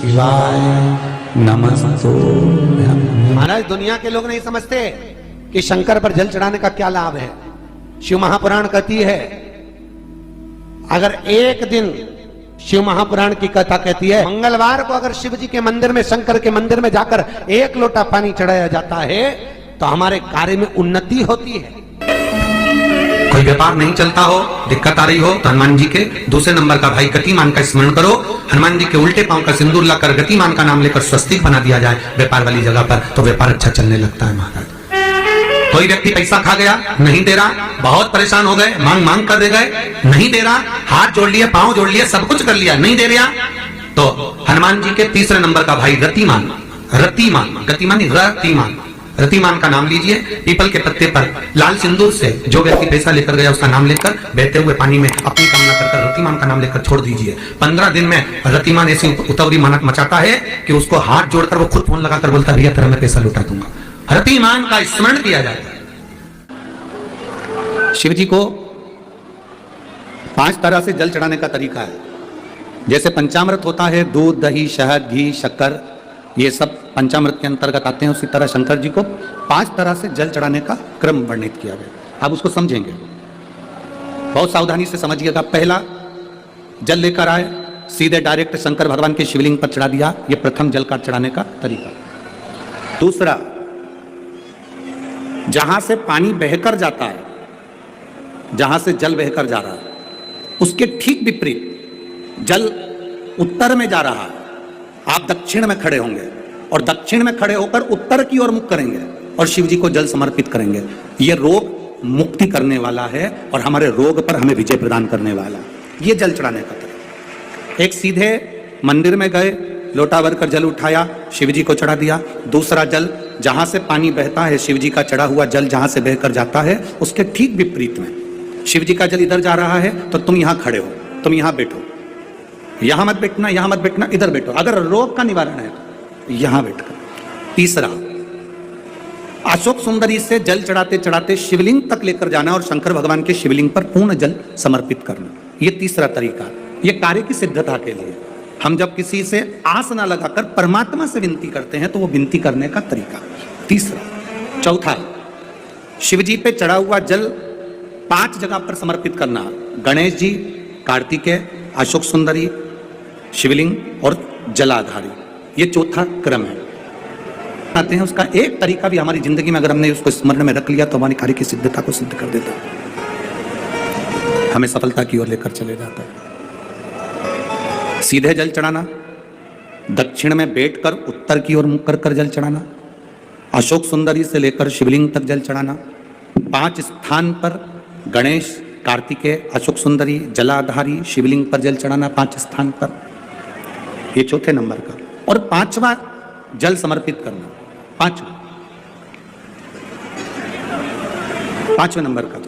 शिवाय नमस्तुभ्यं। महाराज दुनिया के लोग नहीं समझते कि शंकर पर जल चढ़ाने का क्या लाभ है। शिव महापुराण कहती है अगर एक दिन शिव महापुराण की कथा कहती है मंगलवार को अगर शिव जी के मंदिर में शंकर के मंदिर में जाकर एक लोटा पानी चढ़ाया जाता है तो हमारे कार्य में उन्नति होती है। कोई व्यापार नहीं चलता हो, दिक्कत आ रही हो तो हनुमान जी के दूसरे नंबर का भाई गतिमान का स्मरण करो। हनुमान जी के उल्टे पांव का सिंदूर लाकर गतिमान का नाम लेकर स्वस्तिक बना दिया जाए व्यापार वाली जगह पर तो व्यापार अच्छा चलने लगता है। महाराज कोई व्यक्ति पैसा खा गया, नहीं दे रहा, बहुत परेशान हो गए, मांग मांग कर दे गए, नहीं दे रहा, हाथ जोड़ लिए, पांव जोड़ लिए, सब कुछ कर लिया, नहीं दे रहा, तो हनुमान जी के तीसरे नंबर का भाई रतिमान, रतिमान, गतिमान रतिमान, रतिमान का नाम लीजिए। पीपल के पत्ते पर लाल सिंदूर से जो व्यक्ति पैसा लेकर गया उसका नाम लेकर बहते हुए पानी में अपनी कामना कर रतिमान का नाम लेकर छोड़ दीजिए। 15 दिन में रतिमान ऐसी उतावली मचाता है कि उसको हाथ जोड़कर वो खुद फोन लगाकर बोलता है भैया तेरा मैं पैसा लौटा दूंगा। रतिमान का स्मरण किया जाता है। शिव जी को 5 तरह से जल चढ़ाने का तरीका है। जैसे पंचामृत होता है, दूध, दही, शहद, घी, शक्कर, ये सब पंचामृत के अंतर्गत आते हैं। उसी तरह शंकर जी को 5 तरह से जल चढ़ाने का क्रम वर्णित किया गया। आप उसको समझेंगे, बहुत सावधानी से समझिएगा। पहला, जल लेकर आए, सीधे डायरेक्ट शंकर भगवान के शिवलिंग पर चढ़ा दिया, ये प्रथम जल का चढ़ाने का तरीका। दूसरा, जहां से पानी बहकर जाता है, जहां से जल बहकर जा रहा है उसके ठीक विपरीत जल उत्तर में जा रहा है, आप दक्षिण में खड़े होंगे और दक्षिण में खड़े होकर उत्तर की ओर मुख करेंगे और शिव जी को जल समर्पित करेंगे। यह रोग मुक्ति करने वाला है और हमारे रोग पर हमें विजय प्रदान करने वाला है। यह जल चढ़ाने का तरीका। एक, सीधे मंदिर में गए, लोटा भर कर जल उठाया, शिव जी को चढ़ा दिया। दूसरा, जल जहां से पानी बहता है, शिव जी का चढ़ा हुआ जल जहां से बहकर जाता है उसके ठीक विपरीत में शिव जी का जल इधर जा रहा है तो तुम यहां खड़े हो, तुम यहां बैठो, यहां मत बैठना, यहां मत बैठना, इधर बैठो। अगर रोग का निवारण है तो यहां बैठकर। तीसरा, अशोक सुंदरी से जल चढ़ाते चढ़ाते शिवलिंग तक लेकर जाना और शंकर भगवान के शिवलिंग पर पूर्ण जल समर्पित करना। यह तीसरा तरीका। यह कार्य की सिद्धता के लिए। हम जब किसी से आस ना लगाकर परमात्मा से विनती करते हैं तो वो विनती करने का तरीका। तीसरा। चौथा, शिव जी पे चढ़ा हुआ जल 5 जगह पर समर्पित करना। गणेश जी, कार्तिकेय, अशोक सुंदरी, शिवलिंग और जलाधारी। ये चौथा क्रम है। आते हैं उसका एक तरीका भी हमारी जिंदगी में अगर हमने उसको स्मरण में रख लिया तो हमारी कार्य की सिद्धता को सिद्ध कर देता है, हमें सफलता की ओर लेकर चले जाता है। सीधे जल चढ़ाना, दक्षिण में बैठकर उत्तर की ओर मुख कर जल चढ़ाना, अशोक सुंदरी से लेकर शिवलिंग तक जल चढ़ाना, 5 स्थान पर गणेश, कार्तिकेय, अशोक सुंदरी, जलाधारी, शिवलिंग पर जल चढ़ाना 5 स्थान पर। ये चौथे नंबर का। और 5वां जल समर्पित करना, 5वें नंबर का।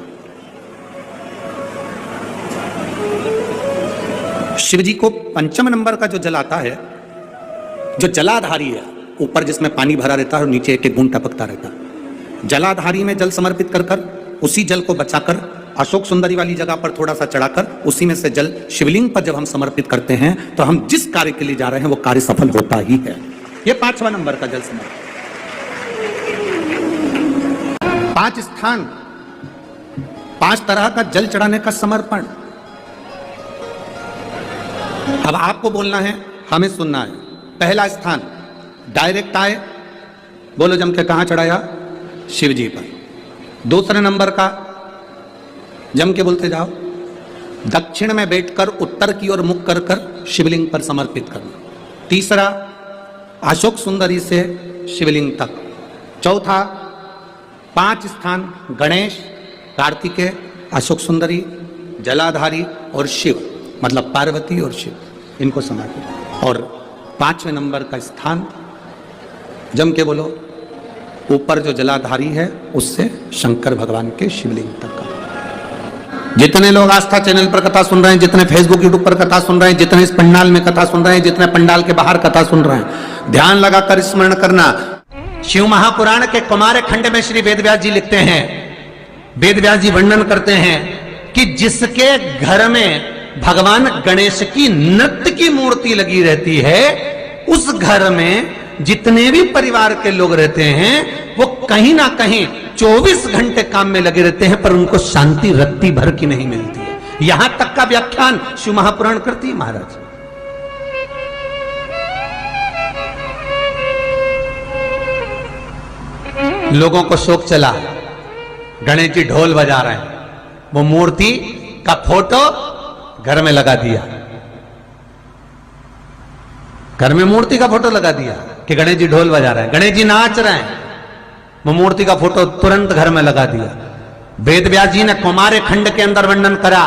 शिव जी को 5वें नंबर का जो जल आता है, जो जलाधारी है, ऊपर जिसमें पानी भरा रहता है और नीचे एक एक बूंद टपकता रहता है, जलाधारी में जल समर्पित कर कर उसी जल को बचाकर अशोक सुंदरी वाली जगह पर थोड़ा सा चढ़ाकर उसी में से जल शिवलिंग पर जब हम समर्पित करते हैं तो हम जिस कार्य के लिए जा रहे हैं वो कार्य सफल होता ही है। यह 5वां नंबर का जल समर्पण। 5 स्थान, 5 तरह का जल चढ़ाने का समर्पण। अब आपको बोलना है, हमें सुनना है। पहला स्थान, डायरेक्ट आए, बोलो जम के कहां चढ़ाया? शिव जी पर। दूसरे नंबर का, जम के बोलते जाओ, दक्षिण में बैठकर उत्तर की ओर मुख कर कर शिवलिंग पर समर्पित करना। तीसरा, अशोक सुंदरी से शिवलिंग तक। चौथा, 5 स्थान, गणेश, कार्तिकेय, अशोक सुंदरी, जलाधारी और शिव, मतलब पार्वती और शिव, इनको समर्पित। और 5वें नंबर का स्थान, जम के बोलो, ऊपर जो जलाधारी है उससे शंकर भगवान के शिवलिंग तक का। जितने लोग आस्था चैनल पर कथा सुन रहे हैं, जितने फेसबुक यूट्यूब पर कथा सुन रहे हैं, जितने इस पंडाल में कथा सुन रहे हैं, जितने पंडाल के बाहर कथा सुन रहे हैं, ध्यान लगाकर स्मरण करना। शिव महापुराण के कुमार खंड में श्री वेदव्यास जी लिखते हैं, वेदव्यास जी वर्णन करते हैं कि जिसके घर में भगवान गणेश की नृत्य की मूर्ति लगी रहती है उस घर में जितने भी परिवार के लोग रहते हैं वो कहीं ना कहीं 24 घंटे काम में लगे रहते हैं, पर उनको शांति रत्ती भर की नहीं मिलती है। यहां तक का व्याख्यान शिव महापुराण करती है महाराज। लोगों को शौक चला, गणेश जी ढोल बजा रहे हैं, वो मूर्ति का फोटो घर में लगा दिया, घर में मूर्ति का फोटो लगा दिया कि गणेश जी ढोल बजा रहे हैं, गणेश जी नाच रहे हैं, वो मूर्ति का फोटो तुरंत घर में लगा दिया। वेद व्यास जी ने कुमार खंड के अंदर वर्णन करा,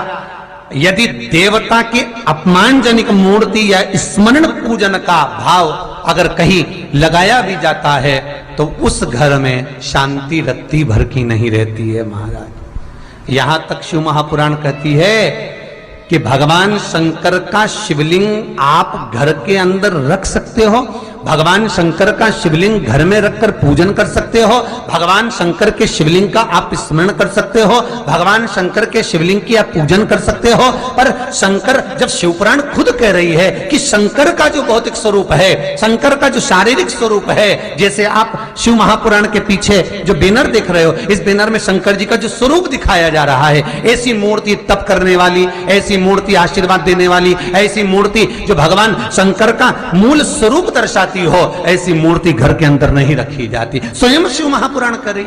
यदि देवता की अपमानजनक मूर्ति या स्मरण पूजन का भाव अगर कहीं लगाया भी जाता है तो उस घर में शांति रत्ती भर की नहीं रहती है महाराज। यहां तक शिव महापुराण कहती है कि भगवान शंकर का शिवलिंग आप घर के अंदर रख सकते हो, भगवान शंकर का शिवलिंग घर में रखकर पूजन कर सकते हो, भगवान शंकर के शिवलिंग का आप स्मरण कर सकते हो, भगवान शंकर के शिवलिंग की आप पूजन कर सकते हो। पर शंकर, जब शिवपुराण खुद कह रही है कि शंकर का जो भौतिक स्वरूप है, शंकर का जो शारीरिक स्वरूप है, जैसे आप शिव महापुराण के पीछे जो बैनर देख रहे हो, इस बैनर में शंकर जी का जो स्वरूप दिखाया जा रहा है, ऐसी मूर्ति तप करने वाली, ऐसी मूर्ति आशीर्वाद देने वाली, ऐसी मूर्ति जो भगवान शंकर का मूल स्वरूप दर्शाती हो, ऐसी मूर्ति घर के अंदर नहीं रखी जाती। स्वयं शिव महापुराण करे,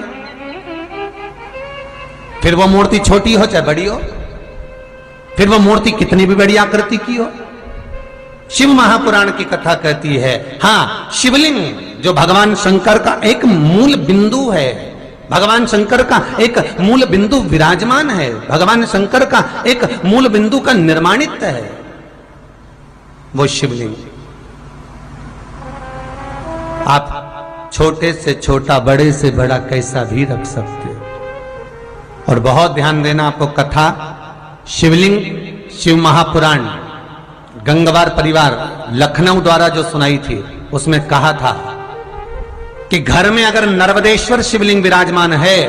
फिर वो मूर्ति छोटी हो चाहे बड़ी हो, फिर वो मूर्ति कितनी भी बड़ी आकृति की हो, शिव महापुराण की कथा कहती है। हां, शिवलिंग जो भगवान शंकर का एक मूल बिंदु है, भगवान शंकर का एक मूल बिंदु विराजमान है, भगवान शंकर का एक मूल बिंदु का निर्माणित है वो शिवलिंग। आप छोटे से छोटा, बड़े से बड़ा कैसा भी रख सकते हो। और बहुत ध्यान देना आपको, कथा शिवलिंग शिव महापुराण गंगवार परिवार लखनऊ द्वारा जो सुनाई थी, उसमें कहा था कि घर में अगर नर्मदेश्वर शिवलिंग विराजमान है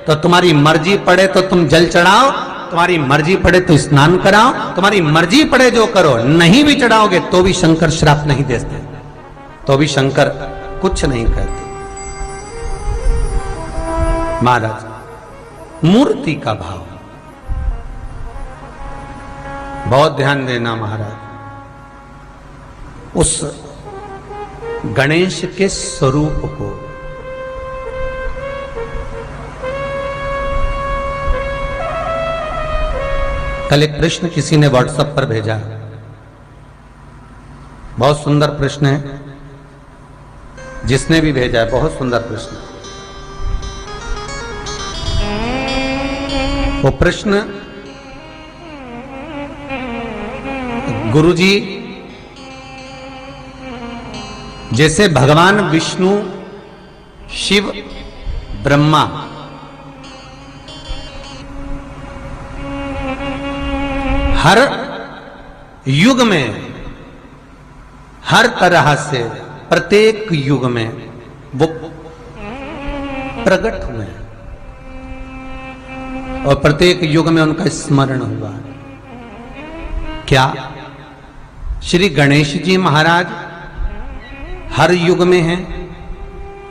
तो तुम्हारी मर्जी पड़े तो तुम जल चढ़ाओ, तुम्हारी मर्जी पड़े तो स्नान कराओ, तुम्हारी मर्जी पड़े जो करो, नहीं भी चढ़ाओगे तो भी शंकर श्राप नहीं देते, तो भी शंकर कुछ नहीं कहते। महाराज, मूर्ति का भाव बहुत ध्यान देना महाराज। उस गणेश के स्वरूप को कल एक प्रश्न किसी ने व्हाट्सएप पर भेजा, बहुत सुंदर प्रश्न है, जिसने भी भेजा है बहुत सुंदर प्रश्न। वो प्रश्न गुरुजी, जैसे भगवान विष्णु, शिव, ब्रह्मा हर युग में, हर तरह से, प्रत्येक युग में वो प्रकट हुए और प्रत्येक युग में उनका स्मरण हुआ। क्या श्री गणेश जी महाराज हर युग में हैं?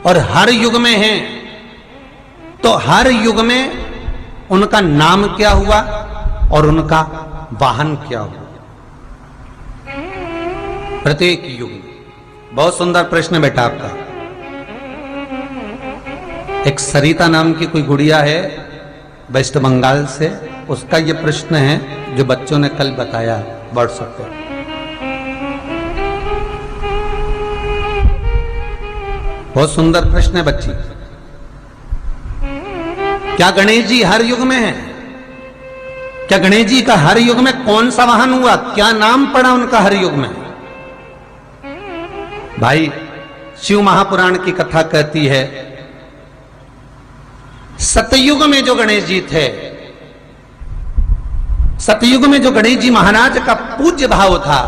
और हर युग में हैं तो हर युग में उनका नाम क्या हुआ और उनका वाहन क्या हुआ? प्रत्येक युग में। बहुत सुंदर प्रश्न बेटा आपका। एक सरिता नाम की कोई गुड़िया है वेस्ट बंगाल से, उसका यह प्रश्न है जो बच्चों ने कल बताया व्हाट्सएप पर। बहुत सुंदर प्रश्न है बच्ची। क्या गणेश जी हर युग में है? क्या गणेश जी का हर युग में कौन सा वाहन हुआ? क्या नाम पड़ा उनका हर युग में? भाई, शिव महापुराण की कथा कहती है सतयुग में जो गणेश जी थे, सतयुग में जो गणेश जी महाराज का पूज्य भाव था,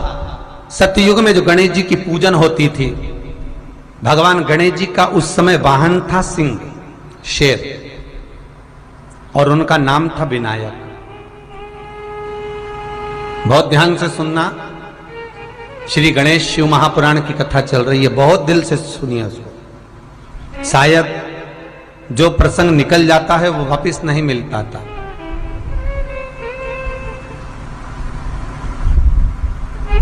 सतयुग में जो गणेश जी की पूजन होती थी, भगवान गणेश जी का उस समय वाहन था सिंह, शेर, और उनका नाम था विनायक। बहुत ध्यान से सुनना, श्री गणेश शिव महापुराण की कथा चल रही है, बहुत दिल से सुनिए उसको। शायद जो प्रसंग निकल जाता है वो वापस नहीं मिल पाता।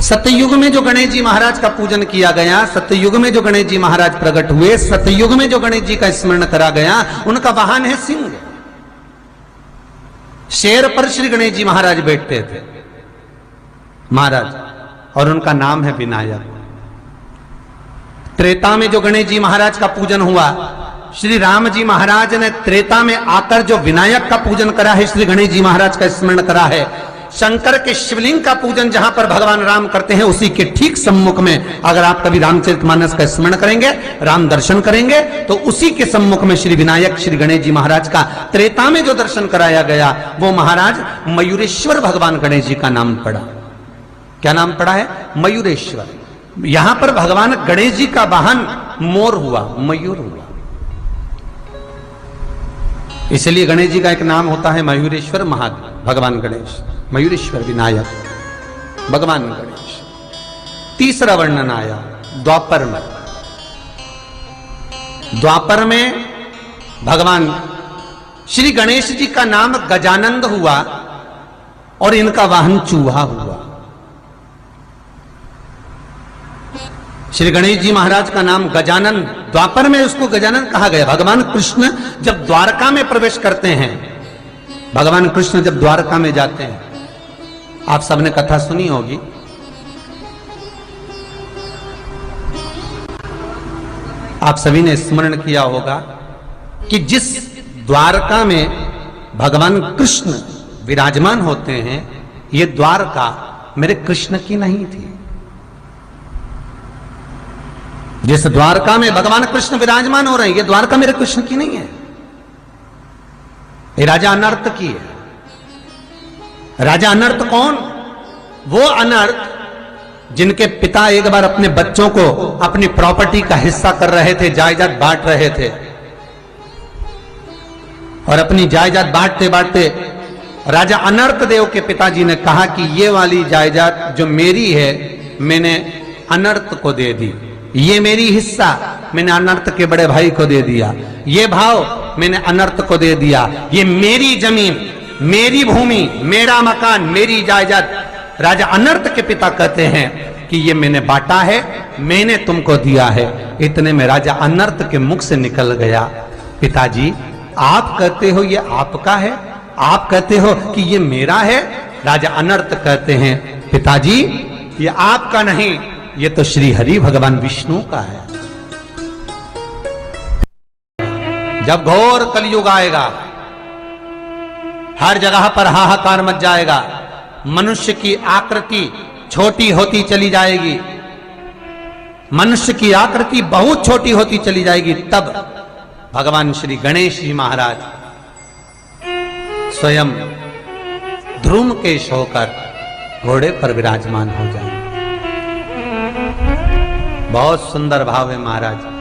सतयुग में जो गणेश जी महाराज का पूजन किया गया, सतयुग में जो गणेश जी महाराज प्रकट हुए, सतयुग में जो गणेश जी का स्मरण करा गया, उनका वाहन है सिंह। शेर पर श्री गणेश जी महाराज बैठते थे महाराज, और उनका नाम है विनायक। त्रेता में जो गणेश जी महाराज का पूजन हुआ, श्री राम जी महाराज ने त्रेता में आकर जो विनायक का पूजन करा है, श्री गणेश जी महाराज का स्मरण करा है। शंकर के शिवलिंग का पूजन जहां पर भगवान राम करते हैं, उसी के ठीक सम्मुख में अगर आप कभी रामचरितमानस का स्मरण करेंगे, राम दर्शन करेंगे, तो उसी के सम्मुख में श्री विनायक श्री गणेश जी महाराज का त्रेता में जो दर्शन कराया गया, वो महाराज मयूरेश्वर भगवान गणेश जी का नाम पड़ा। क्या नाम पड़ा है? मयूरेश्वर। यहां पर भगवान गणेश जी का वाहन मोर हुआ, मयूर हुआ, इसलिए गणेश जी का एक नाम होता है मयूरेश्वर भगवान गणेश, मयूरेश्वर विनायक भगवान गणेश। तीसरा वर्णन आया द्वापर में। द्वापर में भगवान श्री गणेश जी का नाम गजानंद हुआ और इनका वाहन चूहा हुआ। श्री गणेश जी महाराज का नाम गजानन, द्वापर में उसको गजानन कहा गया। भगवान कृष्ण जब द्वारका में प्रवेश करते हैं, भगवान कृष्ण जब द्वारका में जाते हैं, आप सबने कथा सुनी होगी। आप सभी ने स्मरण किया होगा कि जिस द्वारका में भगवान कृष्ण विराजमान होते हैं, ये द्वारका मेरे कृष्ण की नहीं थी। जिस द्वारका में भगवान कृष्ण विराजमान हो रहे हैं, ये द्वारका मेरे कृष्ण की नहीं है, ये राजा अनर्थ की है। राजा अनर्थ कौन? वो अनर्थ जिनके पिता एक बार अपने बच्चों को अपनी प्रॉपर्टी का हिस्सा कर रहे थे, जायदाद बांट रहे थे, और अपनी जायदाद बांटते बांटते राजा अनर्थ देव के पिताजी ने कहा कि ये वाली जायदाद जो मेरी है, मैंने अनर्थ को दे दी। ये मेरी हिस्सा मैंने अनर्थ के बड़े भाई को दे दिया। ये भाव मैंने अनर्थ को दे दिया। ये मेरी जमीन, मेरी भूमि, मेरा मकान, मेरी जायदाद। राजा अनर्थ के पिता कहते हैं कि ये मैंने बांटा है, मैंने तुमको दिया है। इतने में राजा अनर्थ के मुख से निकल गया, पिताजी आप कहते हो ये आपका है, आप कहते हो कि ये मेरा है। राजा अनर्थ कहते हैं, पिताजी ये आपका नहीं, ये तो श्री हरि भगवान विष्णु का है। जब घोर कलयुग आएगा, हर जगह पर हाहाकार मच जाएगा, मनुष्य की आकृति छोटी होती चली जाएगी, मनुष्य की आकृति बहुत छोटी होती चली जाएगी, तब भगवान श्री गणेश जी महाराज स्वयं ध्रुमकेश होकर घोड़े पर विराजमान हो जाएंगे। बहुत सुंदर भाव है महाराज।